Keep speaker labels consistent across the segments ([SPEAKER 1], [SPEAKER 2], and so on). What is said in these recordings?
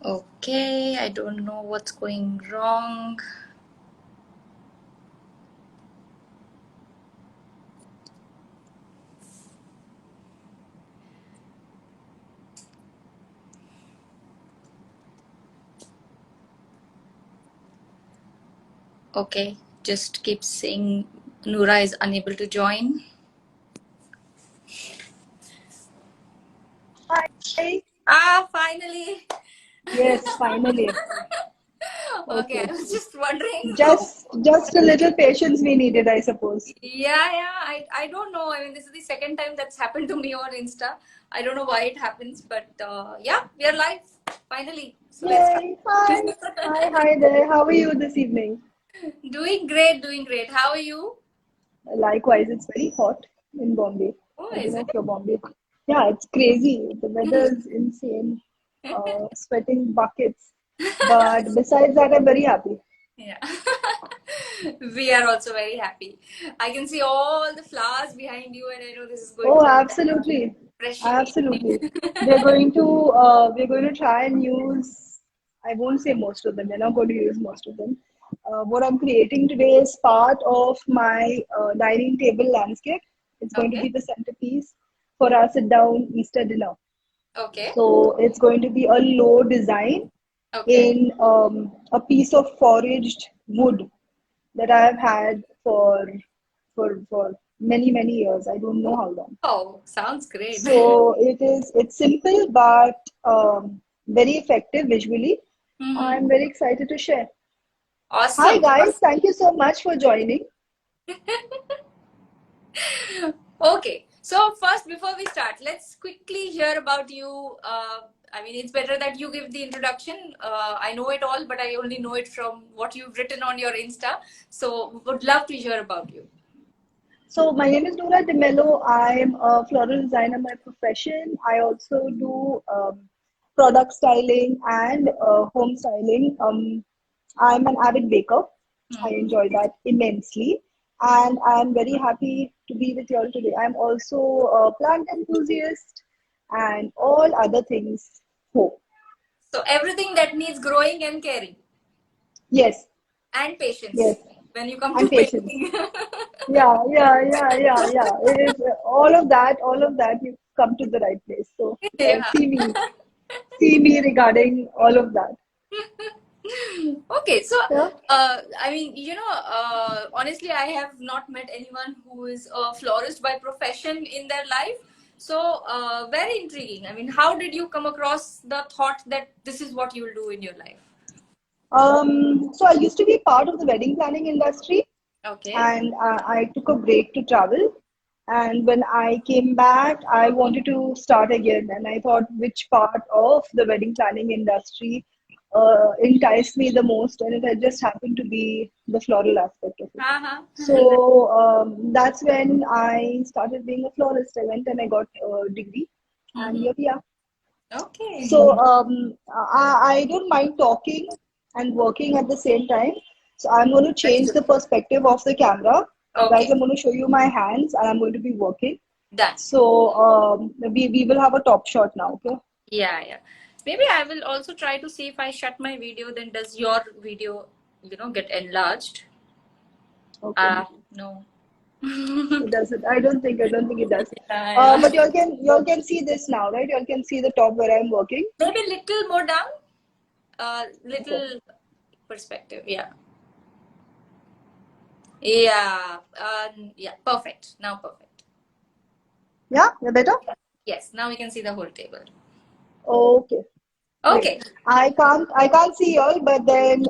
[SPEAKER 1] Okay, I don't know what's going wrong. Okay, just keep saying Noora is unable to join.
[SPEAKER 2] Hi.
[SPEAKER 1] Finally.
[SPEAKER 2] Yes, finally.
[SPEAKER 1] Okay,
[SPEAKER 2] Okay.
[SPEAKER 1] I was just wondering.
[SPEAKER 2] Just a little patience we needed, I suppose.
[SPEAKER 1] Yeah. I don't know. I mean, this is the second time that's happened to me on Insta. I don't know why it happens, but yeah, we are live finally. So let's try.
[SPEAKER 2] Yay. Hi there. How are you this evening?
[SPEAKER 1] Doing great, doing great. How are you?
[SPEAKER 2] Likewise, it's very hot in Bombay.
[SPEAKER 1] Oh,
[SPEAKER 2] I don't
[SPEAKER 1] is
[SPEAKER 2] know
[SPEAKER 1] it?
[SPEAKER 2] if you're Bombay. Yeah, it's crazy. The weather is insane. Sweating buckets. But besides that, I'm very happy.
[SPEAKER 1] Yeah. We are also very happy. I can see all the flowers behind you, and I know this is going
[SPEAKER 2] Oh,
[SPEAKER 1] to be
[SPEAKER 2] absolutely.
[SPEAKER 1] refreshing
[SPEAKER 2] Absolutely.
[SPEAKER 1] evening.
[SPEAKER 2] We're going to try and use, I won't say most of them, we're not going to use most of them. What I'm creating today is part of my dining table landscape. It's going to
[SPEAKER 1] Okay.
[SPEAKER 2] be the centerpiece for our sit down Easter dinner.
[SPEAKER 1] Okay.
[SPEAKER 2] So it's going to be a low design
[SPEAKER 1] Okay.
[SPEAKER 2] in a piece of foraged wood that I've had for many years. I don't know how long.
[SPEAKER 1] Oh, sounds great.
[SPEAKER 2] So it's simple but very effective visually.
[SPEAKER 1] Hmm.
[SPEAKER 2] I'm very excited to share. Hi
[SPEAKER 1] Awesome.
[SPEAKER 2] guys,
[SPEAKER 1] Awesome.
[SPEAKER 2] thank you so much for joining.
[SPEAKER 1] Okay. So first, before we start, let's quickly hear about you. I mean, it's better that you give the introduction. I know it all, but I only know it from what you've written on your Insta. So would love to hear about you.
[SPEAKER 2] So my name is Noora De Mello. I'm a floral designer by profession. I also do product styling and home styling. I'm an avid baker. I
[SPEAKER 1] Hmm.
[SPEAKER 2] enjoy that immensely. And I'm very happy to be with you all today. I'm also a plant enthusiast and all other things. Oh,
[SPEAKER 1] So everything that needs growing and caring
[SPEAKER 2] yes,
[SPEAKER 1] and patience
[SPEAKER 2] yes.
[SPEAKER 1] when you come
[SPEAKER 2] And
[SPEAKER 1] to
[SPEAKER 2] patience.
[SPEAKER 1] painting.
[SPEAKER 2] Yeah. It is all of that. You come to the right place. So
[SPEAKER 1] Yeah.
[SPEAKER 2] see me regarding all of that.
[SPEAKER 1] Okay, so
[SPEAKER 2] Yeah.
[SPEAKER 1] I mean, honestly, I have not met anyone who is a florist by profession in their life. So very intriguing. I mean, how did you come across the thought that this is what you will do in your life?
[SPEAKER 2] So I used to be part of the wedding planning industry,
[SPEAKER 1] Okay.
[SPEAKER 2] and I took a break to travel. And when I came back, I wanted to start again. And I thought which part of the wedding planning industry enticed me the most, and it had just happened to be the floral aspect of it.
[SPEAKER 1] Uh-huh.
[SPEAKER 2] So that's when I started being a florist. I went and I got a degree, and
[SPEAKER 1] Hmm.
[SPEAKER 2] here we are.
[SPEAKER 1] Okay.
[SPEAKER 2] So I don't mind talking and working at the same time. So I'm going to
[SPEAKER 1] That's
[SPEAKER 2] change
[SPEAKER 1] good.
[SPEAKER 2] the perspective of the camera. Guys,
[SPEAKER 1] Okay.
[SPEAKER 2] I'm going to show you my hands and I'm going to be working.
[SPEAKER 1] Done.
[SPEAKER 2] So we will have a top shot now, okay?
[SPEAKER 1] Yeah. Maybe I will also try to see if I shut my video, then does your video, get enlarged?
[SPEAKER 2] Okay.
[SPEAKER 1] No.
[SPEAKER 2] It doesn't. I don't think it does.
[SPEAKER 1] Yeah.
[SPEAKER 2] But y'all can see this now, right? Y'all can see the top where I'm working.
[SPEAKER 1] Maybe little more down.
[SPEAKER 2] Okay.
[SPEAKER 1] Little perspective. Yeah. Yeah. Yeah. Perfect. Now perfect.
[SPEAKER 2] Yeah, you're better?
[SPEAKER 1] Yes. Now we can see the whole table.
[SPEAKER 2] Okay. Great.
[SPEAKER 1] Okay.
[SPEAKER 2] I can't see y'all, but then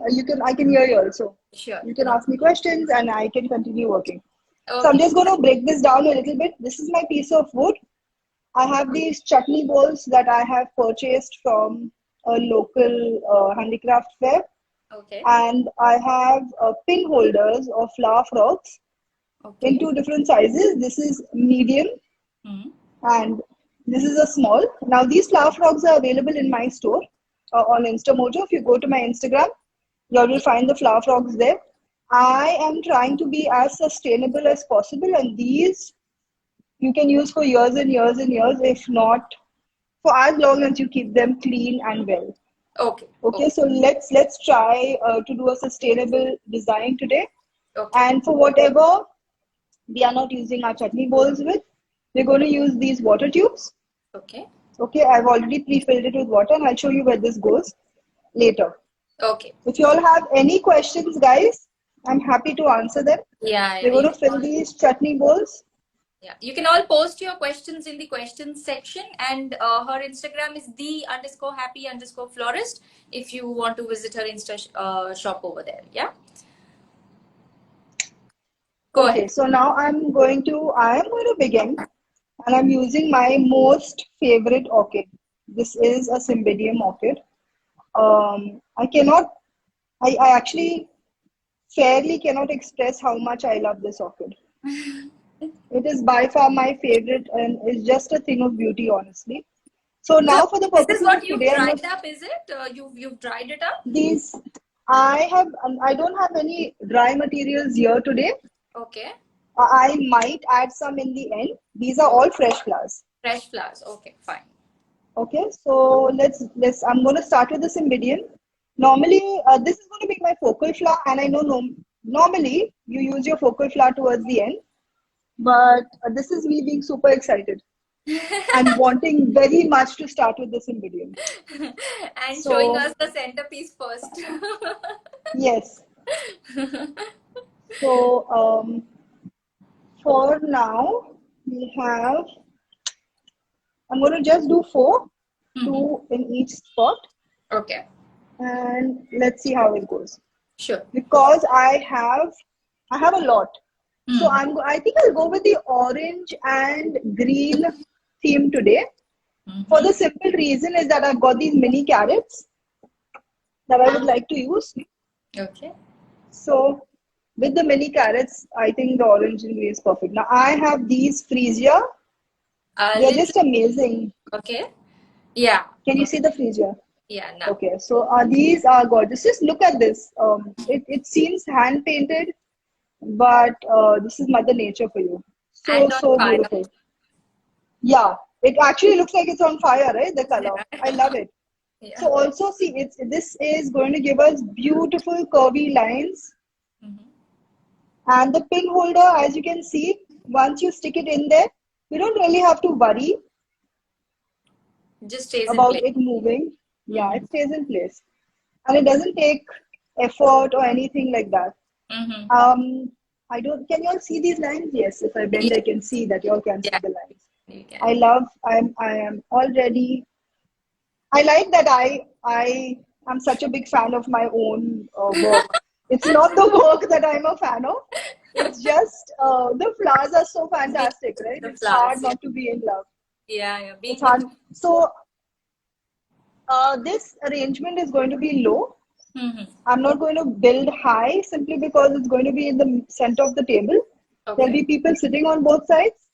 [SPEAKER 2] I can hear you also.
[SPEAKER 1] Sure.
[SPEAKER 2] You can
[SPEAKER 1] No.
[SPEAKER 2] ask me questions and I can continue working. So I'm
[SPEAKER 1] Okay.
[SPEAKER 2] just going to break this down a little bit. This is my piece of wood. I have these chutney bowls that I have purchased from a local handicraft fair,
[SPEAKER 1] Okay.
[SPEAKER 2] and I have pin holders of flower frogs in
[SPEAKER 1] Okay.
[SPEAKER 2] two different sizes. This is medium
[SPEAKER 1] Hmm.
[SPEAKER 2] and this is a small. Now these flower frogs are available in my store on Instamojo. If you go to my Instagram, you will find the flower frogs there. I am trying to be as sustainable as possible, and these you can use for years and years and years, if not for as long as you keep them clean and well.
[SPEAKER 1] Okay.
[SPEAKER 2] Okay, so let's try to do a sustainable design today.
[SPEAKER 1] Okay.
[SPEAKER 2] And for whatever we are not using our chutney bowls with, we're going to use these water tubes.
[SPEAKER 1] Okay.
[SPEAKER 2] Okay, I've already pre-filled it with water, and I'll show you where this goes later.
[SPEAKER 1] Okay.
[SPEAKER 2] If you all have any questions, guys, I'm happy to answer them.
[SPEAKER 1] Yeah,
[SPEAKER 2] We're
[SPEAKER 1] yeah.
[SPEAKER 2] going to fill these chutney bowls.
[SPEAKER 1] Yeah, you can all post your questions in the questions section, and her Instagram is the_happy_florist if you want to visit her Insta shop over there. Yeah, go
[SPEAKER 2] Okay,
[SPEAKER 1] ahead.
[SPEAKER 2] so now I am going to begin, and I'm using my most favorite orchid. This is a Cymbidium orchid. I cannot, I actually fairly cannot express how much I love this orchid. It is by far my favorite, and it's just a thing of beauty, honestly. So
[SPEAKER 1] So
[SPEAKER 2] now, for the
[SPEAKER 1] this is
[SPEAKER 2] purposes
[SPEAKER 1] what
[SPEAKER 2] of
[SPEAKER 1] you've
[SPEAKER 2] today, I'm going
[SPEAKER 1] dried up, is it? You've dried it up?
[SPEAKER 2] these. I don't have any dry materials here today.
[SPEAKER 1] Okay.
[SPEAKER 2] I might add some in the end. These are all fresh flowers.
[SPEAKER 1] Fresh flowers. Okay, fine.
[SPEAKER 2] Okay, so let's. I'm going to start with the Cymbidium. Normally, this is going to be my focal flower, and I know normally you use your focal flower towards the end, but this is me being super excited and wanting very much to start with the Cymbidium.
[SPEAKER 1] And showing
[SPEAKER 2] So
[SPEAKER 1] us the centerpiece first.
[SPEAKER 2] yes, so for now we have. I'm going to just do 4,
[SPEAKER 1] Mhm.
[SPEAKER 2] 2 in each spot,
[SPEAKER 1] Okay,
[SPEAKER 2] and let's see how it goes.
[SPEAKER 1] sure.
[SPEAKER 2] Because I have a lot. So
[SPEAKER 1] Mhm.
[SPEAKER 2] I think I'll go with the orange and green theme today. For
[SPEAKER 1] Mhm.
[SPEAKER 2] the simple reason is that I've got these mini carrots that I would like to use.
[SPEAKER 1] Okay.
[SPEAKER 2] So with the mini carrots, I think the orange and green is perfect. Now I have these freesia.
[SPEAKER 1] A
[SPEAKER 2] They're
[SPEAKER 1] little.
[SPEAKER 2] just amazing.
[SPEAKER 1] Okay. Yeah.
[SPEAKER 2] Can you
[SPEAKER 1] Okay.
[SPEAKER 2] see the freesia?
[SPEAKER 1] Yeah. Now.
[SPEAKER 2] Okay, so these are gorgeous. Just look at this. It seems hand painted, but this is Mother Nature for you. So,
[SPEAKER 1] And on
[SPEAKER 2] so
[SPEAKER 1] fire.
[SPEAKER 2] beautiful. Yeah, it actually looks like it's on fire, right? The color. I
[SPEAKER 1] Yeah.
[SPEAKER 2] love it.
[SPEAKER 1] Yeah.
[SPEAKER 2] So also see, this is going to give us beautiful curvy lines.
[SPEAKER 1] Mhm.
[SPEAKER 2] And the pin holder, as you can see, once you stick it in there, you don't really have to worry
[SPEAKER 1] Just stays in
[SPEAKER 2] about
[SPEAKER 1] place.
[SPEAKER 2] it moving. Yeah,
[SPEAKER 1] Mm-hmm.
[SPEAKER 2] it stays in place. And it doesn't take effort or anything like that.
[SPEAKER 1] Mm-hmm.
[SPEAKER 2] I don't, can you all see these lines? Yes, if I bend,
[SPEAKER 1] Yeah.
[SPEAKER 2] I can see that you all can see
[SPEAKER 1] Yeah.
[SPEAKER 2] the lines.
[SPEAKER 1] You can.
[SPEAKER 2] I am already, I like that I am such a big fan of my own work. It's not the work that I'm a fan of. It's just the flowers are so
[SPEAKER 1] Being
[SPEAKER 2] fantastic, right?
[SPEAKER 1] the
[SPEAKER 2] It's hard
[SPEAKER 1] flowers. Yeah.
[SPEAKER 2] not to be in love.
[SPEAKER 1] Yeah. Yeah.
[SPEAKER 2] It's
[SPEAKER 1] Being with.
[SPEAKER 2] hard. So this arrangement is going to be low.
[SPEAKER 1] Mm-hmm.
[SPEAKER 2] I'm not going to build high simply because it's going to be in the center of the table. There'll
[SPEAKER 1] Okay.
[SPEAKER 2] be people sitting on both sides.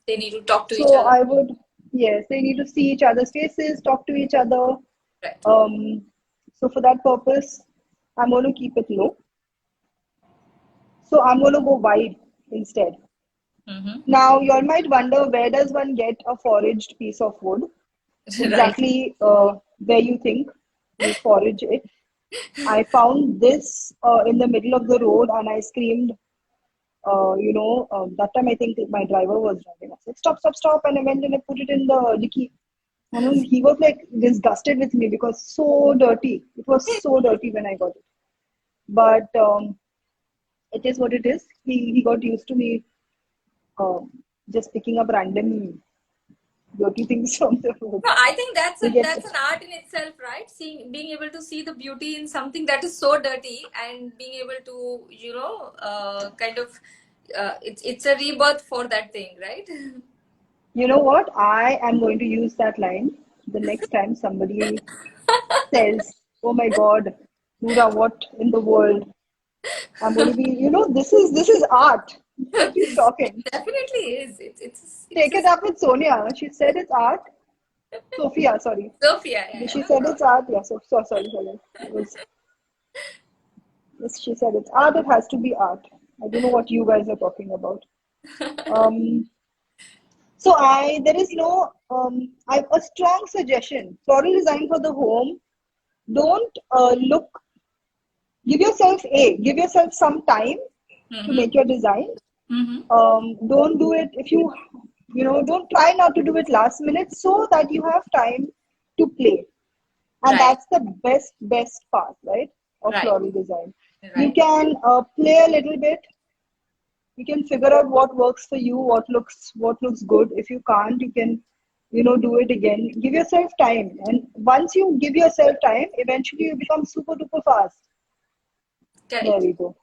[SPEAKER 1] They need to talk to each
[SPEAKER 2] So
[SPEAKER 1] other.
[SPEAKER 2] I would, yes, they need to see each other's faces, talk to each other.
[SPEAKER 1] Right.
[SPEAKER 2] Um, so for that purpose, I'm going to keep it low. So I'm going to go wide instead.
[SPEAKER 1] Mm-hmm.
[SPEAKER 2] Now you all might wonder, where does one get a foraged piece of wood?
[SPEAKER 1] Right.
[SPEAKER 2] Exactly where you think you forage it. I found this in the middle of the road, and I screamed, that time I think my driver was driving. I said, stop, stop, stop. And I went and I put it in the dicky. And he was like disgusted with me because so dirty. It was so dirty when I got it. But it is what it is. He got used to me um, just picking up random dirty things from the road.
[SPEAKER 1] No, I think that's
[SPEAKER 2] We
[SPEAKER 1] a
[SPEAKER 2] get
[SPEAKER 1] that's an art in itself, right? Being able to see the beauty in something that is so dirty, and being able to, kind of, it's a rebirth for that thing, right?
[SPEAKER 2] You know what? I am going to use that line the next time somebody says, "Oh my God, Noora, what in the world?" I'm going to be, this is art. Don't keep
[SPEAKER 1] It
[SPEAKER 2] talking.
[SPEAKER 1] definitely is. It's
[SPEAKER 2] Take
[SPEAKER 1] a
[SPEAKER 2] it up with Sonia. She said it's art. Sophia, sorry.
[SPEAKER 1] Sophia. Yeah, yeah,
[SPEAKER 2] She
[SPEAKER 1] no
[SPEAKER 2] said
[SPEAKER 1] problem.
[SPEAKER 2] it's art. Yeah, sorry, sorry. It was, yes, she said it's art. It has to be art. I don't know what you guys are talking about. Um, so there is no, I a strong suggestion. Floral design for the home. don't give yourself some time to make your design. Don't do it if don't try not to do it last minute, so that you have time to play. And
[SPEAKER 1] Right.
[SPEAKER 2] that's the best part, right, of
[SPEAKER 1] Right.
[SPEAKER 2] floral design. You
[SPEAKER 1] Right.
[SPEAKER 2] can play a little bit. You can figure out what works for you, what looks good. If you can't, you can do it again. Give yourself time, and once you give yourself time, eventually you become super duper fast. There
[SPEAKER 1] Correct.
[SPEAKER 2] we go.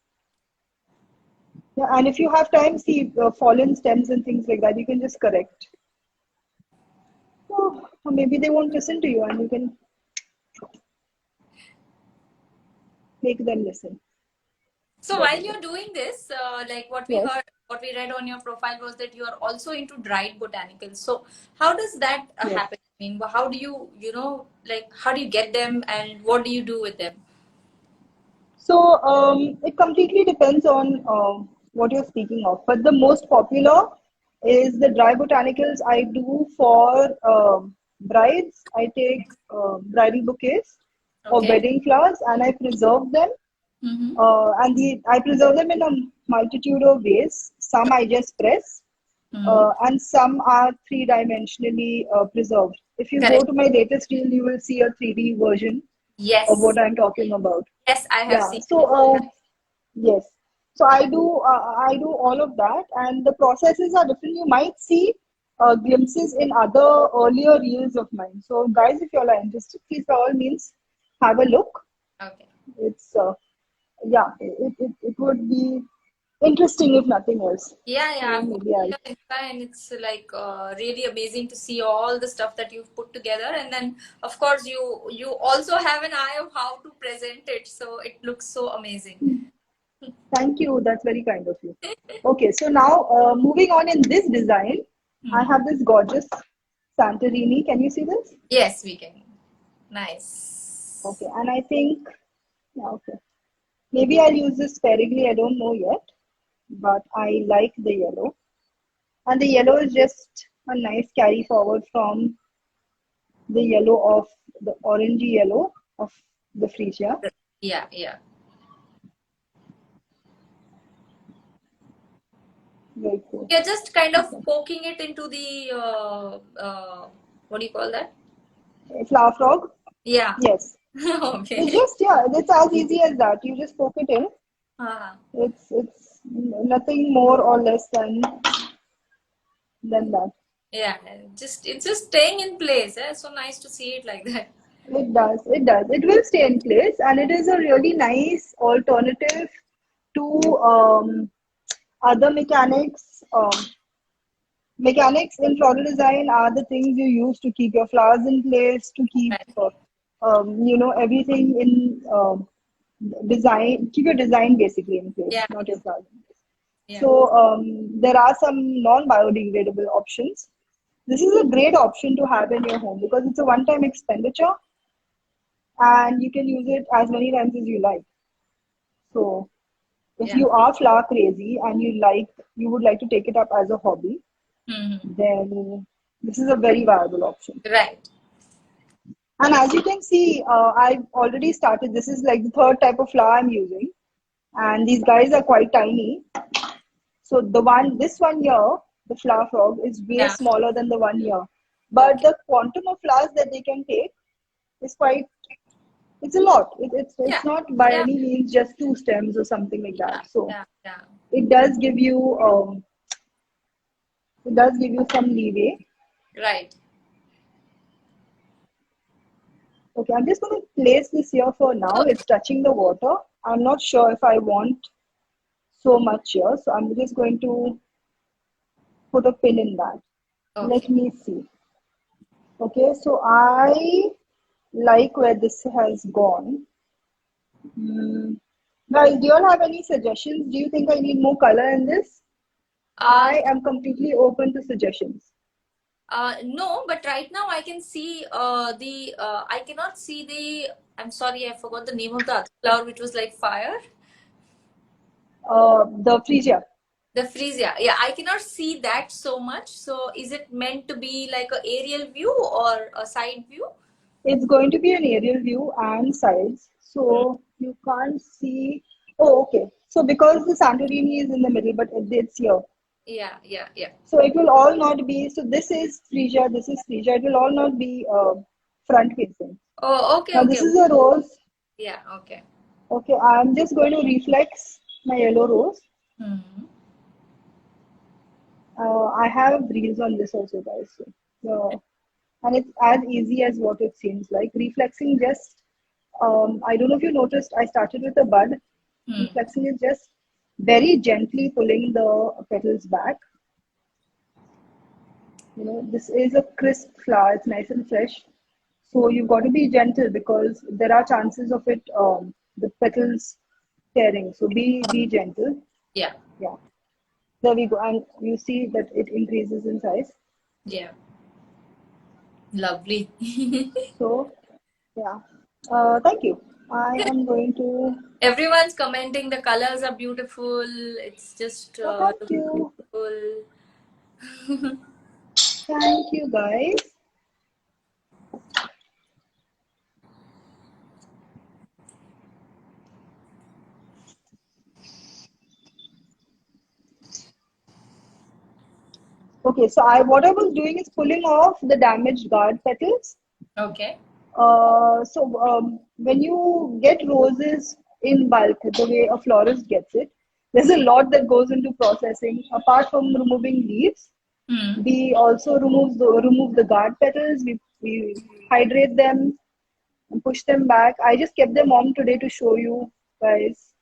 [SPEAKER 2] Yeah, and if you have time, see fallen stems and things like that, you can just correct. Or maybe they won't listen to you, and you can make them listen.
[SPEAKER 1] So
[SPEAKER 2] There
[SPEAKER 1] while
[SPEAKER 2] we go.
[SPEAKER 1] you're doing this, like what we
[SPEAKER 2] Yes,
[SPEAKER 1] heard, what we read on your profile was that you are also into dried botanicals. So how does that
[SPEAKER 2] yes.
[SPEAKER 1] happen? I mean, how do you, like, how do you get them and what do you do with them?
[SPEAKER 2] So it completely depends on what you're speaking of. But the most popular is the dry botanicals I do for brides. I take bridal bouquets or
[SPEAKER 1] Okay.
[SPEAKER 2] wedding flowers, and I preserve them.
[SPEAKER 1] Mm-hmm.
[SPEAKER 2] I preserve them in a multitude of ways. Some I just press,
[SPEAKER 1] Mm-hmm.
[SPEAKER 2] and some are three-dimensionally preserved. If you go
[SPEAKER 1] Correct.
[SPEAKER 2] to my latest reel, you will see a 3D version of
[SPEAKER 1] Yes.
[SPEAKER 2] what I'm talking about.
[SPEAKER 1] Yes, I have
[SPEAKER 2] Yeah.
[SPEAKER 1] seen
[SPEAKER 2] So yes. So I do all of that, and the processes are different. You might see glimpses in other earlier reels of mine. So guys, if you all are interested, please by all means have a look.
[SPEAKER 1] it. Okay.
[SPEAKER 2] It's yeah, it would be interesting if nothing else.
[SPEAKER 1] Yeah, yeah,
[SPEAKER 2] So
[SPEAKER 1] I've
[SPEAKER 2] maybe
[SPEAKER 1] watched
[SPEAKER 2] I'll.
[SPEAKER 1] your Insta and it's like really amazing to see all the stuff that you've put together. And then, of course, you also have an eye of how to present it, so it looks so amazing.
[SPEAKER 2] Thank you. That's very kind of you. Okay, so now moving on in this design, I
[SPEAKER 1] Hmm.
[SPEAKER 2] have this gorgeous Santorini. Can you see this?
[SPEAKER 1] Yes, we can.
[SPEAKER 2] Okay,
[SPEAKER 1] Nice.
[SPEAKER 2] and I think, yeah, okay. Maybe I'll use this sparingly, I don't know yet, but I like the yellow. And the yellow is just a nice carry forward from the yellow of the orangey yellow of the freesia.
[SPEAKER 1] Yeah, yeah.
[SPEAKER 2] Very cool.
[SPEAKER 1] You're just kind of
[SPEAKER 2] Okay.
[SPEAKER 1] poking it into the what do you call that?
[SPEAKER 2] Flower frog?
[SPEAKER 1] Yeah.
[SPEAKER 2] Yes. It's
[SPEAKER 1] Okay.
[SPEAKER 2] just, yeah, it's as easy as that. You just poke it in.
[SPEAKER 1] Uh,
[SPEAKER 2] It's nothing more or less than that.
[SPEAKER 1] yeah. Just it's just staying in place. Eh? So nice to see it like that.
[SPEAKER 2] It does. It does. It will stay in place, and it is a really nice alternative to other mechanics. Mechanics in floral design are the things you use to keep your flowers in place, to keep
[SPEAKER 1] Right.
[SPEAKER 2] everything in design. Keep your design basically in place,
[SPEAKER 1] Yeah.
[SPEAKER 2] not your flowers in place.
[SPEAKER 1] Yeah.
[SPEAKER 2] So there are some non-biodegradable options. This is a great option to have in your home because it's a one-time expenditure and you can use it as many times as you like. So if
[SPEAKER 1] Yeah.
[SPEAKER 2] you are flower crazy and you would like to take it up as a hobby,
[SPEAKER 1] Hmm.
[SPEAKER 2] then this is a very viable option.
[SPEAKER 1] Right.
[SPEAKER 2] And as you can see, I've already started. This is like the third type of flower I'm using, and these guys are quite tiny. So this one here, the flower frog, is way
[SPEAKER 1] Yeah.
[SPEAKER 2] smaller than the one here. But
[SPEAKER 1] Okay.
[SPEAKER 2] the quantum of flowers that they can take is it's a lot. It's
[SPEAKER 1] Yeah.
[SPEAKER 2] not by
[SPEAKER 1] Yeah.
[SPEAKER 2] any means just two stems or something like
[SPEAKER 1] Yeah.
[SPEAKER 2] that. So
[SPEAKER 1] Yeah. Yeah.
[SPEAKER 2] it does give you some leeway.
[SPEAKER 1] Right.
[SPEAKER 2] Okay, I'm just going to place this here for now.
[SPEAKER 1] So,
[SPEAKER 2] It's touching the water. I'm not sure if I want so much here, so I'm just going to put a pin in that. Let
[SPEAKER 1] okay.
[SPEAKER 2] me see. Okay, so I like where this has gone. Hmm. Guys, do you all have any suggestions? Do you think I need more color in this?
[SPEAKER 1] Uh,
[SPEAKER 2] I am completely open to suggestions.
[SPEAKER 1] no, but right now I can see I cannot see the. I'm sorry, I forgot the name of the other flower, which was like fire.
[SPEAKER 2] The freesia.
[SPEAKER 1] The freesia. Yeah, I cannot see that so much. So, is it meant to be like a aerial view or a side view?
[SPEAKER 2] It's going to be an aerial view and sides, so you can't see. Oh, okay. So because the Santorini is in the middle, but it's here.
[SPEAKER 1] Yeah, yeah, yeah.
[SPEAKER 2] So it will all not be. So this is Frisia, this is Frisia. It will all not be front facing.
[SPEAKER 1] Oh, okay,
[SPEAKER 2] Now
[SPEAKER 1] okay.
[SPEAKER 2] this is a rose.
[SPEAKER 1] Yeah, okay.
[SPEAKER 2] Okay, I'm just going to reflex my yellow rose.
[SPEAKER 1] Hmm.
[SPEAKER 2] I have reels on this also, guys. So, and it's as easy as what it seems like. Reflexing just, I don't know if you noticed, I started with a bud.
[SPEAKER 1] Hmm.
[SPEAKER 2] Reflexing is just very gently pulling the petals back. You know, this is a crisp flower, it's nice and fresh. So you've got to be gentle because there are chances of it, the petals tearing. So be gentle.
[SPEAKER 1] Yeah,
[SPEAKER 2] Yeah, there we go. And you see that it increases in size.
[SPEAKER 1] yeah. Lovely.
[SPEAKER 2] So, yeah. Thank you. I am going to.
[SPEAKER 1] Everyone's commenting the colors are beautiful. It's just
[SPEAKER 2] Oh, thank
[SPEAKER 1] looks
[SPEAKER 2] you.
[SPEAKER 1] beautiful.
[SPEAKER 2] Thank you, guys. Okay, so what I was doing is pulling off the damaged guard petals.
[SPEAKER 1] Okay.
[SPEAKER 2] When you get roses in bulk, the way a florist gets it, there's a lot that goes into processing. Apart from removing leaves,
[SPEAKER 1] Hmm.
[SPEAKER 2] we also remove the guard petals. We hydrate them and push them back. I just kept them on today to show you guys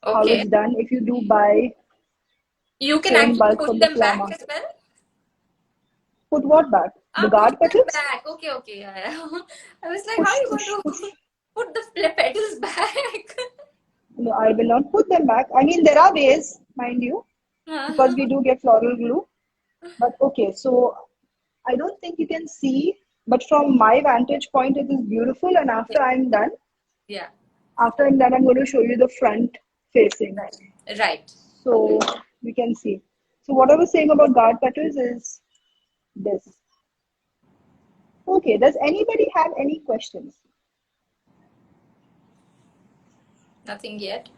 [SPEAKER 2] how
[SPEAKER 1] Okay.
[SPEAKER 2] it's done. If you do buy
[SPEAKER 1] You can
[SPEAKER 2] in
[SPEAKER 1] actually
[SPEAKER 2] bulk
[SPEAKER 1] push
[SPEAKER 2] from the
[SPEAKER 1] them
[SPEAKER 2] flower
[SPEAKER 1] back
[SPEAKER 2] market,
[SPEAKER 1] as well.
[SPEAKER 2] put what back? The
[SPEAKER 1] Push
[SPEAKER 2] guard
[SPEAKER 1] them
[SPEAKER 2] petals?
[SPEAKER 1] back. Okay, okay. Yeah, yeah. I was like, how are
[SPEAKER 2] Push,
[SPEAKER 1] you going
[SPEAKER 2] push,
[SPEAKER 1] to
[SPEAKER 2] push.
[SPEAKER 1] put the petals back?
[SPEAKER 2] No, I will not put them back. I mean, there are ways, mind you, because we do get floral glue. But okay, so I don't think you can see, but from my vantage point, it is beautiful. And
[SPEAKER 1] Yeah.
[SPEAKER 2] after I'm done, I'm going to show you the front facing,
[SPEAKER 1] Right. Right.
[SPEAKER 2] so we can see. So what I was saying about guard petals is this. Okay, does anybody have any questions?
[SPEAKER 1] Nothing yet.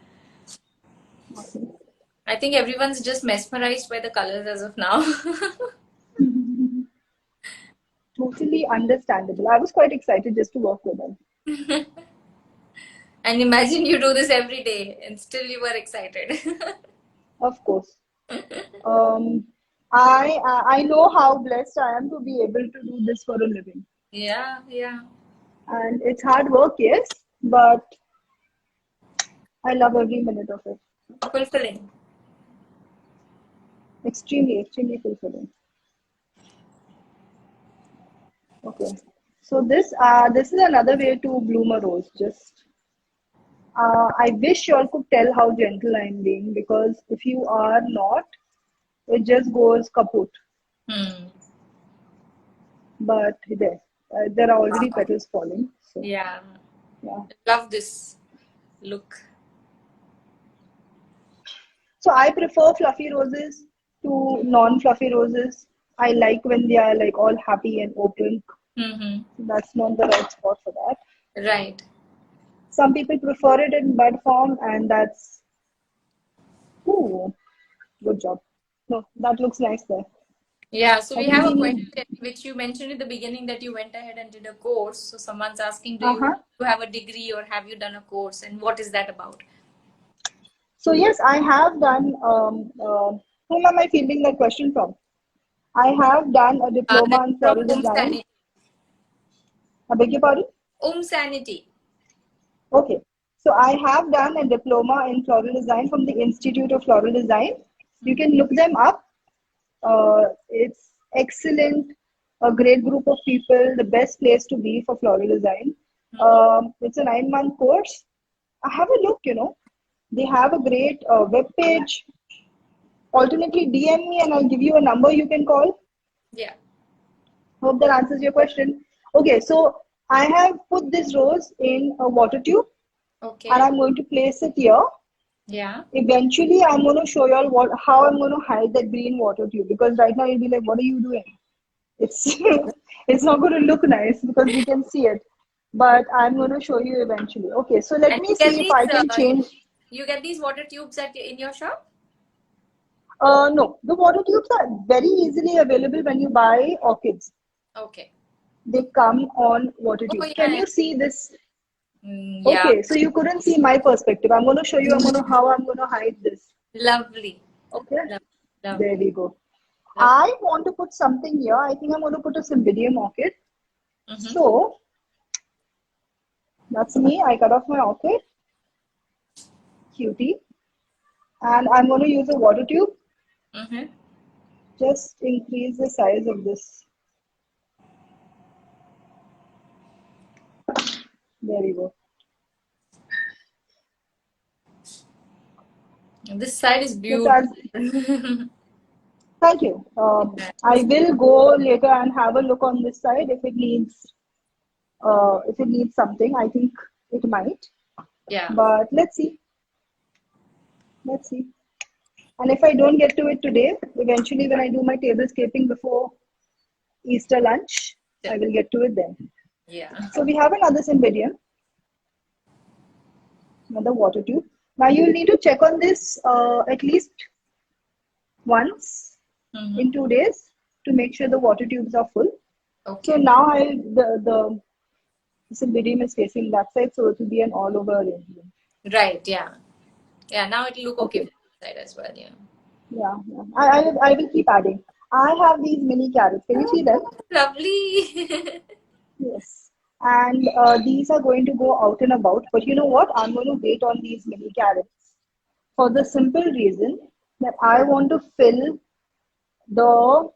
[SPEAKER 2] Nothing.
[SPEAKER 1] I think everyone's just mesmerized by the colors as of now.
[SPEAKER 2] Totally understandable. I was quite excited just to work with them.
[SPEAKER 1] And imagine you do this every day and still you were excited.
[SPEAKER 2] Of course. Um, I know how blessed I am to be able to do this for a living.
[SPEAKER 1] Yeah, yeah.
[SPEAKER 2] And it's hard work, yes, but I love every minute of it.
[SPEAKER 1] Fulfilling.
[SPEAKER 2] Extremely, extremely fulfilling. Okay. So this is another way to bloom a rose. Just I wish you all could tell how gentle I'm being, because if you are not, it just goes kaput.
[SPEAKER 1] Hmm.
[SPEAKER 2] But there are already petals falling. So
[SPEAKER 1] Yeah.
[SPEAKER 2] yeah.
[SPEAKER 1] Love this look.
[SPEAKER 2] So I prefer fluffy roses to non-fluffy roses. I like when they are like all happy and open.
[SPEAKER 1] Mm-hmm.
[SPEAKER 2] That's not the right spot for that.
[SPEAKER 1] Right.
[SPEAKER 2] Some people prefer it in bud form, and that's ooh, good job. No, that looks nice there.
[SPEAKER 1] Yeah, so
[SPEAKER 2] I
[SPEAKER 1] we
[SPEAKER 2] think
[SPEAKER 1] have
[SPEAKER 2] we
[SPEAKER 1] a
[SPEAKER 2] need.
[SPEAKER 1] question which you mentioned in the beginning that you went ahead and did a course. So someone's asking, do
[SPEAKER 2] Uh-huh.
[SPEAKER 1] you have a degree or have you done a course and what is that about?
[SPEAKER 2] So yes, I have done. Whom am I fielding that question from? I have done a
[SPEAKER 1] This
[SPEAKER 2] diploma
[SPEAKER 1] is
[SPEAKER 2] in
[SPEAKER 1] from
[SPEAKER 2] floral design.
[SPEAKER 1] Sanity.
[SPEAKER 2] I beg your pardon?
[SPEAKER 1] Sanity.
[SPEAKER 2] Okay. So I have done a diploma in floral design from the Institute of Floral Design. You can look them up. It's excellent, a great group of people, the best place to be for floral design. It's a 9-month course. Have a look, They have a great web page. Alternately, DM me and I'll give you a number you can call.
[SPEAKER 1] Yeah.
[SPEAKER 2] Hope that answers your question. Okay, so I have put this rose in a water tube and
[SPEAKER 1] Okay.
[SPEAKER 2] I'm going to place it here.
[SPEAKER 1] Yeah.
[SPEAKER 2] Eventually, I'm going to show you all how I'm going to hide that green water tube, because right now you'll be like, what are you doing? It's it's not going to look nice because we can see it. but I'm going to show you eventually. Okay, so let
[SPEAKER 1] And
[SPEAKER 2] me
[SPEAKER 1] you get
[SPEAKER 2] see if
[SPEAKER 1] these,
[SPEAKER 2] I can change.
[SPEAKER 1] you get these water tubes in your shop?
[SPEAKER 2] No, the water tubes are very easily available when you buy orchids.
[SPEAKER 1] Okay.
[SPEAKER 2] They come on water
[SPEAKER 1] Oh,
[SPEAKER 2] tubes. Can
[SPEAKER 1] yeah.
[SPEAKER 2] you see this?
[SPEAKER 1] Yeah.
[SPEAKER 2] Okay, so you couldn't see my perspective. I'm going to show you. How I'm going to hide this.
[SPEAKER 1] Lovely.
[SPEAKER 2] Okay, there
[SPEAKER 1] Lovely.
[SPEAKER 2] we go.
[SPEAKER 1] Lovely.
[SPEAKER 2] I want to put something here. I think I'm going to put a Cymbidium orchid.
[SPEAKER 1] Mm-hmm.
[SPEAKER 2] So that's me. I cut off my orchid, cutie, and I'm going to use a water tube.
[SPEAKER 1] Mm-hmm.
[SPEAKER 2] Just increase the size of this. There we go.
[SPEAKER 1] This side is
[SPEAKER 2] Just
[SPEAKER 1] beautiful.
[SPEAKER 2] as thank you. I will go later and have a look on this side if it needs something. I think it might,
[SPEAKER 1] Yeah.
[SPEAKER 2] but let's see. Let's see. And if I don't get to it today, eventually when I do my tablescaping before Easter lunch, I will get to it then.
[SPEAKER 1] Yeah.
[SPEAKER 2] So we have another Cymbidium, another water tube. Now you'll need to check on this at least once
[SPEAKER 1] Mm-hmm.
[SPEAKER 2] in 2 days to make sure the water tubes are full. So
[SPEAKER 1] Okay.
[SPEAKER 2] now the Cymbidium is facing that side, so it will be an all over arrangement.
[SPEAKER 1] Right. Yeah. Yeah. Now it'll look okay
[SPEAKER 2] Okay.
[SPEAKER 1] from this side as well. Yeah.
[SPEAKER 2] Yeah, yeah. I will keep adding. I have these mini carrots. Can you see them?
[SPEAKER 1] Lovely.
[SPEAKER 2] Yes. And these are going to go out and about. But you know what? I'm going to wait on these mini carrots for the simple reason that I want to fill the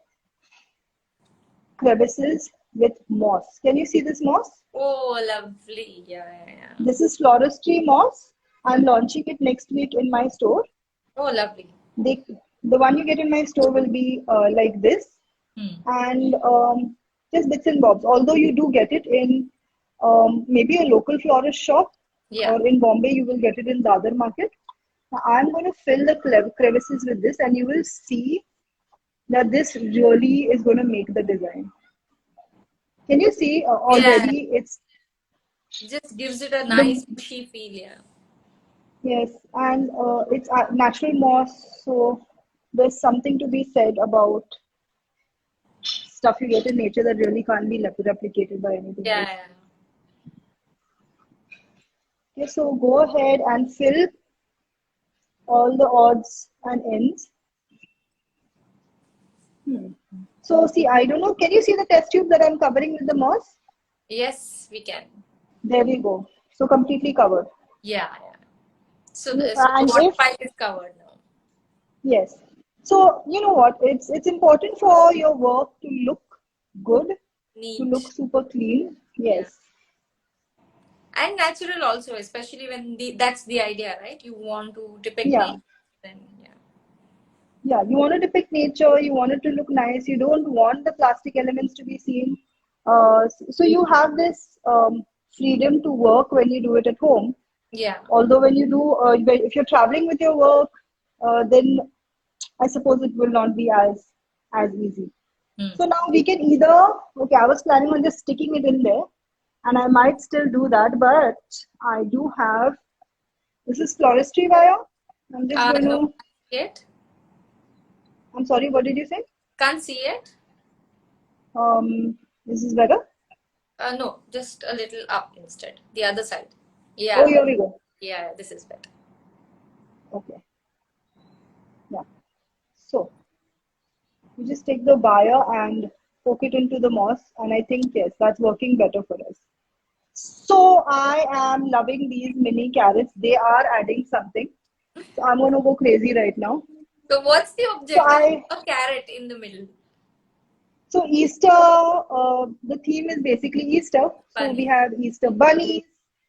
[SPEAKER 2] crevices with moss. Can you see this moss?
[SPEAKER 1] Oh, lovely. Yeah. Yeah. Yeah.
[SPEAKER 2] This is Floristry Moss. I'm launching it next week in my store.
[SPEAKER 1] Oh, lovely.
[SPEAKER 2] They, the one you get in my store will be like this,
[SPEAKER 1] Hmm.
[SPEAKER 2] and just bits and bobs. Although you do get it in maybe a local florist shop,
[SPEAKER 1] Yeah.
[SPEAKER 2] or in Bombay you will get it in the other market. Now, I'm going to fill the crevices with this, and you will see that this really is going to make the design. Can you see
[SPEAKER 1] Yeah.
[SPEAKER 2] already? It's
[SPEAKER 1] Just gives it a nice
[SPEAKER 2] the
[SPEAKER 1] pushy feel. Yeah.
[SPEAKER 2] yes, and it's natural moss, so there's something to be said about stuff you get in nature that really can't be replicated by anything
[SPEAKER 1] Yeah.
[SPEAKER 2] else.
[SPEAKER 1] Yeah.
[SPEAKER 2] Okay, so go ahead and fill all the odds and ends. So see, I don't know, can you see the test tube that I'm covering with the moss?
[SPEAKER 1] Yes, we can.
[SPEAKER 2] There we go. So completely covered.
[SPEAKER 1] Yeah. Yeah. So the
[SPEAKER 2] And
[SPEAKER 1] water
[SPEAKER 2] if,
[SPEAKER 1] pipe is covered now.
[SPEAKER 2] yes. So you know what? It's important for your work to look good, to look
[SPEAKER 1] Neat.
[SPEAKER 2] super clean.
[SPEAKER 1] Yeah.
[SPEAKER 2] Yes.
[SPEAKER 1] And natural also, especially when that's the idea, right? You want to depict
[SPEAKER 2] Yeah.
[SPEAKER 1] nature. Then yeah.
[SPEAKER 2] Yeah, you want to depict nature, you want it to look nice, you don't want the plastic elements to be seen. So you have this freedom to work when you do it at home.
[SPEAKER 1] Yeah.
[SPEAKER 2] Although when you do, if you're traveling with your work, then I suppose it will not be as easy.
[SPEAKER 1] Hmm.
[SPEAKER 2] So now we can either, okay, I was planning on just sticking it in there, and I might still do that, but I do have, this is floristry wire. I'm just going
[SPEAKER 1] No,
[SPEAKER 2] to,
[SPEAKER 1] yet.
[SPEAKER 2] I'm sorry, what did you say?
[SPEAKER 1] Can't see it.
[SPEAKER 2] This is better.
[SPEAKER 1] No, just a little up instead. The other side.
[SPEAKER 2] Oh,
[SPEAKER 1] Yeah.
[SPEAKER 2] here we go.
[SPEAKER 1] Yeah. This is better.
[SPEAKER 2] Okay. Yeah. So you just take the wire and poke it into the moss, and I think yes, that's working better for us. So I am loving these mini carrots. They are adding something. So I'm gonna go crazy right now.
[SPEAKER 1] So what's the
[SPEAKER 2] So
[SPEAKER 1] objective
[SPEAKER 2] I
[SPEAKER 1] of a carrot in the middle?
[SPEAKER 2] so Easter. The theme is basically Easter. So we
[SPEAKER 1] Funny.
[SPEAKER 2] have Easter bunnies.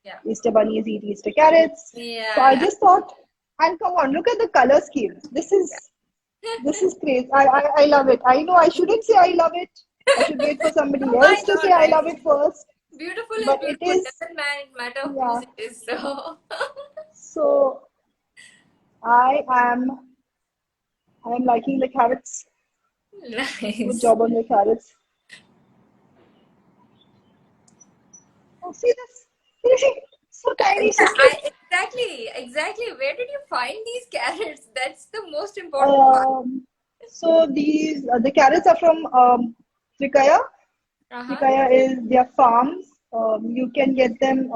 [SPEAKER 1] Yeah.
[SPEAKER 2] Easter bunnies eat Easter carrots. So I
[SPEAKER 1] Yeah.
[SPEAKER 2] just thought, and come on, look at the color scheme. This is crazy. I love it. I know I shouldn't say I love it. I should wait for somebody
[SPEAKER 1] Why
[SPEAKER 2] else to say
[SPEAKER 1] not,
[SPEAKER 2] I
[SPEAKER 1] right?
[SPEAKER 2] love it first.
[SPEAKER 1] Beautiful is
[SPEAKER 2] But it
[SPEAKER 1] beautiful.
[SPEAKER 2] is,
[SPEAKER 1] Doesn't matter whose
[SPEAKER 2] yeah.
[SPEAKER 1] it is. So
[SPEAKER 2] So I am liking the carrots. Good
[SPEAKER 1] nice.
[SPEAKER 2] job on the carrots. see this? Can you see? So tiny, so cute.
[SPEAKER 1] Exactly. Where did you find these carrots? That's the most important part.
[SPEAKER 2] So these the carrots are from Trikaya.
[SPEAKER 1] Uh-huh.
[SPEAKER 2] Trikaya is their farms. You can get them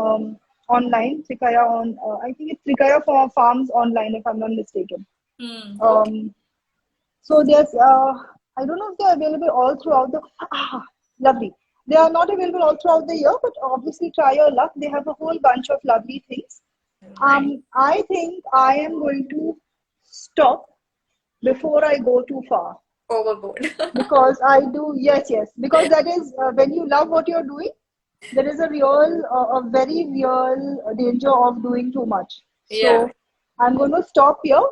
[SPEAKER 2] online. Trikaya on I think it's Trikaya for farms online if I'm not mistaken.
[SPEAKER 1] Okay.
[SPEAKER 2] Um, so there's I don't know if they're available all throughout the lovely. They are not available all throughout the year, but obviously try your luck. They have a whole bunch of lovely things.
[SPEAKER 1] Nice.
[SPEAKER 2] I think I am going to stop before I go too far
[SPEAKER 1] Overboard.
[SPEAKER 2] because I do yes because that is when you love what you're doing, there is a very real danger of doing too much.
[SPEAKER 1] Yeah.
[SPEAKER 2] So I'm going to stop here,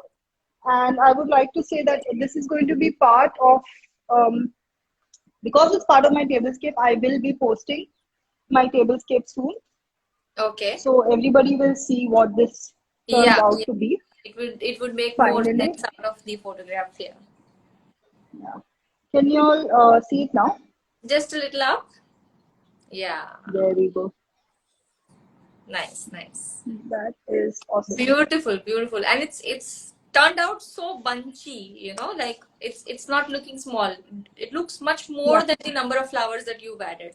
[SPEAKER 2] and I would like to say that this is going to be part of because it's part of my tablescape. I will be posting my tablescape soon,
[SPEAKER 1] Okay.
[SPEAKER 2] so everybody will see what this turns
[SPEAKER 1] Yeah.
[SPEAKER 2] out
[SPEAKER 1] Yeah.
[SPEAKER 2] to be.
[SPEAKER 1] It would make more
[SPEAKER 2] Finally,
[SPEAKER 1] sense out of the photograph here.
[SPEAKER 2] yeah. Can you all see it now?
[SPEAKER 1] Just a little up. Yeah.
[SPEAKER 2] There we go.
[SPEAKER 1] Nice, nice.
[SPEAKER 2] That is awesome.
[SPEAKER 1] Beautiful, beautiful. And it's turned out so bunchy, like it's not looking small. It looks much more
[SPEAKER 2] Yeah.
[SPEAKER 1] than the number of flowers that you've added.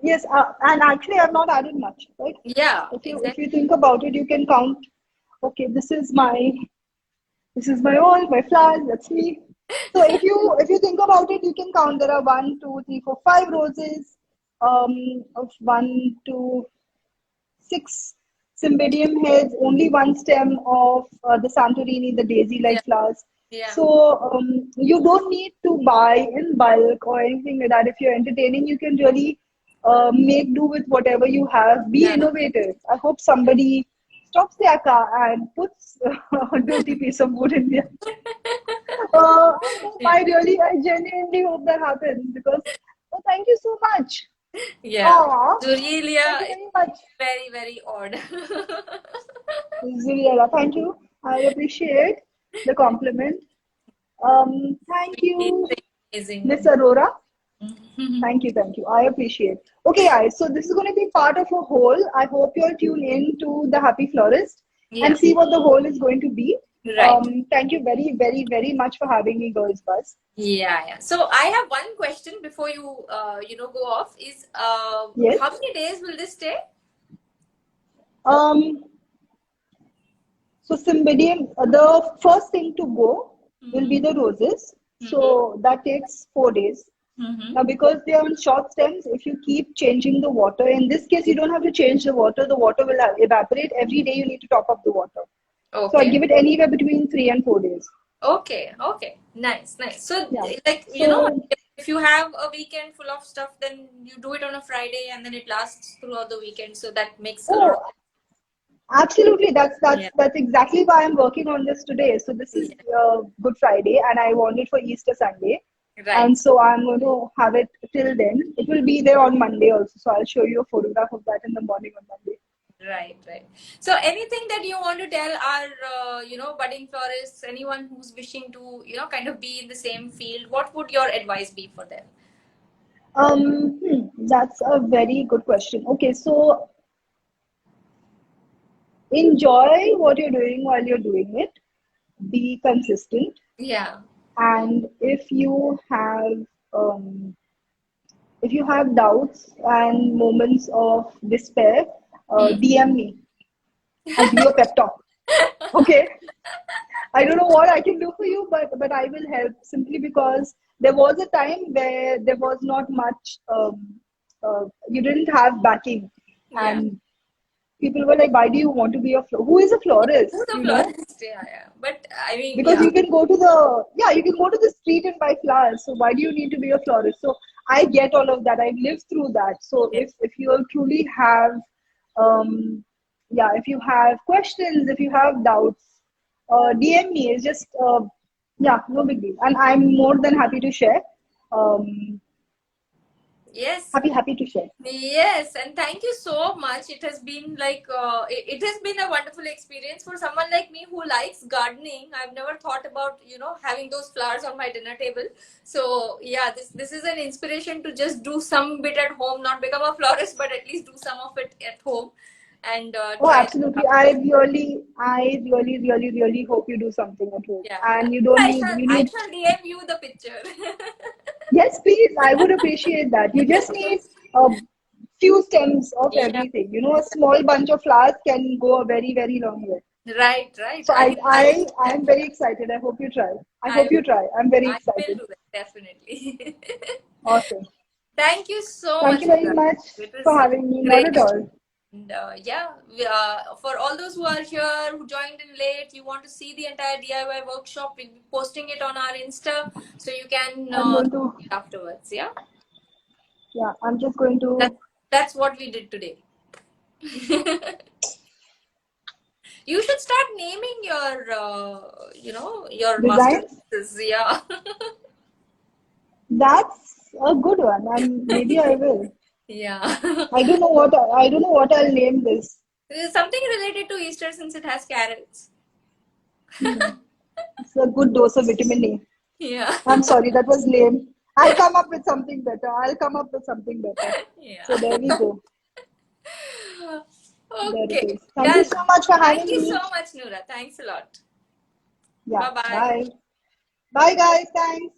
[SPEAKER 2] Yes, and actually I've not added much, right?
[SPEAKER 1] Yeah,
[SPEAKER 2] If you
[SPEAKER 1] exactly.
[SPEAKER 2] think about it, you can count. Okay, this is my all my flowers. That's me. So if you think about it, you can count. There are 1, 2, 3, 4, 5 roses, of 1 to 6 Cymbidium heads, only one stem of the Santorini, the
[SPEAKER 1] Yeah,
[SPEAKER 2] daisy-like flowers.
[SPEAKER 1] yeah,
[SPEAKER 2] So you don't need to buy in bulk or anything like that. If you're entertaining, you can really make do with whatever you have. Be
[SPEAKER 1] yeah.
[SPEAKER 2] innovative. I hope somebody stops their car and puts a dirty piece of wood in there. I hope,
[SPEAKER 1] Yeah,
[SPEAKER 2] I genuinely hope that happens because, oh, thank you so much.
[SPEAKER 1] yeah.
[SPEAKER 2] Aw, thank
[SPEAKER 1] Zurelia
[SPEAKER 2] you
[SPEAKER 1] is
[SPEAKER 2] very much.
[SPEAKER 1] very, very odd.
[SPEAKER 2] Zuriela, thank you. I appreciate the compliment. Thank
[SPEAKER 1] It's
[SPEAKER 2] you, Miss
[SPEAKER 1] amazing.
[SPEAKER 2] Aurora. Thank you. I appreciate. Okay, guys. So this is going to be part of a whole. I hope you'll tune in to the Happy Florist
[SPEAKER 1] Yeah,
[SPEAKER 2] and see what the whole is going to be.
[SPEAKER 1] right.
[SPEAKER 2] Thank you very, very, very much for having me, Girls Buzz.
[SPEAKER 1] Yeah, yeah. So I have one question before go off. Is
[SPEAKER 2] Yes.
[SPEAKER 1] how many days will this stay?
[SPEAKER 2] Um, So Cymbidium, the first thing to go will
[SPEAKER 1] Mm-hmm.
[SPEAKER 2] be the roses.
[SPEAKER 1] Mm-hmm.
[SPEAKER 2] So that takes 4 days.
[SPEAKER 1] Mm-hmm.
[SPEAKER 2] Now, because they are on short stems, if you keep changing the water, in this case, you don't have to change the water will evaporate. Every day, you need to top up the water. So I
[SPEAKER 1] Okay.
[SPEAKER 2] give it anywhere between 3 and 4 days.
[SPEAKER 1] Okay. Okay. Nice. Nice. So,
[SPEAKER 2] Yeah.
[SPEAKER 1] like,
[SPEAKER 2] So,
[SPEAKER 1] if you have a weekend full of stuff, then you do it on a Friday and then it lasts throughout the weekend. So that makes a lot of
[SPEAKER 2] oh, absolutely. That's that's
[SPEAKER 1] yeah.
[SPEAKER 2] that's exactly why I'm working on this today. So this is
[SPEAKER 1] Yeah.
[SPEAKER 2] Good Friday, and I want it for Easter Sunday, and
[SPEAKER 1] Right.
[SPEAKER 2] so I'm going to have it till then. It will be there on Monday also. So I'll show you a photograph of that in the morning on Monday.
[SPEAKER 1] Right. Right. So, anything that you want to tell our, budding florists, anyone who's wishing to, kind of be in the same field, what would your advice be for them?
[SPEAKER 2] That's a very good question. Okay, so enjoy what you're doing while you're doing it. Be consistent,
[SPEAKER 1] Yeah.
[SPEAKER 2] and um, if you have doubts and moments of despair,
[SPEAKER 1] Hmm.
[SPEAKER 2] DM me. I'll give you a pep talk. Okay. I don't know what I can do for you, but I will help simply because there was a time where there was not much. You didn't have backing,
[SPEAKER 1] Yeah.
[SPEAKER 2] and people were like, "Why do you want to be who is a
[SPEAKER 1] Who's
[SPEAKER 2] florist?"
[SPEAKER 1] a florist? Yeah. Yeah. But I mean,
[SPEAKER 2] Because
[SPEAKER 1] yeah.
[SPEAKER 2] you can go to the street and buy flowers. So why do you need to be a florist? So I get all of that. I've lived through that. So
[SPEAKER 1] Yeah.
[SPEAKER 2] if you truly have, um, yeah, if you have questions, if you have doubts, DM me. It's just yeah, no big deal. And I'm more than happy to share. Um,
[SPEAKER 1] Yes.
[SPEAKER 2] Happy to share.
[SPEAKER 1] Yes, and thank you so much. It has been like it has been a wonderful experience for someone like me who likes gardening. I've never thought about having those flowers on my dinner table. So yeah, this is an inspiration to just do some bit at home, not become a florist, but at least do some of it at home and
[SPEAKER 2] Oh,
[SPEAKER 1] try.
[SPEAKER 2] absolutely. I really hope you do something at home.
[SPEAKER 1] Yeah, yeah.
[SPEAKER 2] And you don't
[SPEAKER 1] I
[SPEAKER 2] need,
[SPEAKER 1] shall
[SPEAKER 2] you
[SPEAKER 1] I
[SPEAKER 2] need,
[SPEAKER 1] shall DM you the picture.
[SPEAKER 2] yes, please. I would appreciate that. You just need a few stems of
[SPEAKER 1] Yeah,
[SPEAKER 2] everything. You know, a small bunch of flowers can go a very, very long way.
[SPEAKER 1] right, right.
[SPEAKER 2] So
[SPEAKER 1] I I will do that.
[SPEAKER 2] I'm very excited. I hope you try. I
[SPEAKER 1] I
[SPEAKER 2] hope you
[SPEAKER 1] will.
[SPEAKER 2] try. I'm very
[SPEAKER 1] I will
[SPEAKER 2] excited.
[SPEAKER 1] do that definitely.
[SPEAKER 2] Awesome.
[SPEAKER 1] Thank you so
[SPEAKER 2] Thank
[SPEAKER 1] much,
[SPEAKER 2] you very
[SPEAKER 1] Noora.
[SPEAKER 2] much
[SPEAKER 1] It
[SPEAKER 2] for
[SPEAKER 1] was
[SPEAKER 2] having me. Not at
[SPEAKER 1] great.
[SPEAKER 2] all.
[SPEAKER 1] And yeah, for all those who are here, who joined in late, you want to see the entire DIY workshop, we'll be posting it on our Insta, so you can
[SPEAKER 2] I'm going to,
[SPEAKER 1] see it afterwards. Yeah,
[SPEAKER 2] yeah, I'm just going
[SPEAKER 1] that,
[SPEAKER 2] to
[SPEAKER 1] that's what we did today. You should start naming your
[SPEAKER 2] design.
[SPEAKER 1] masterpieces. Yeah.
[SPEAKER 2] That's a good one, and maybe I will.
[SPEAKER 1] Yeah.
[SPEAKER 2] I don't know what I'll name this.
[SPEAKER 1] Something related to Easter since it has carrots.
[SPEAKER 2] Hmm. It's a good dose of vitamin A.
[SPEAKER 1] Yeah.
[SPEAKER 2] I'm sorry, that was lame. I'll come up with something better. I'll come up with something better. So
[SPEAKER 1] Yeah.
[SPEAKER 2] there we go. There it
[SPEAKER 1] Okay,
[SPEAKER 2] is. Thank you
[SPEAKER 1] done.
[SPEAKER 2] so much for
[SPEAKER 1] Thank
[SPEAKER 2] having
[SPEAKER 1] you so
[SPEAKER 2] me.
[SPEAKER 1] much, Noora. Thanks a lot.
[SPEAKER 2] Yeah.
[SPEAKER 1] Bye bye.
[SPEAKER 2] Bye. Bye, guys. Thanks.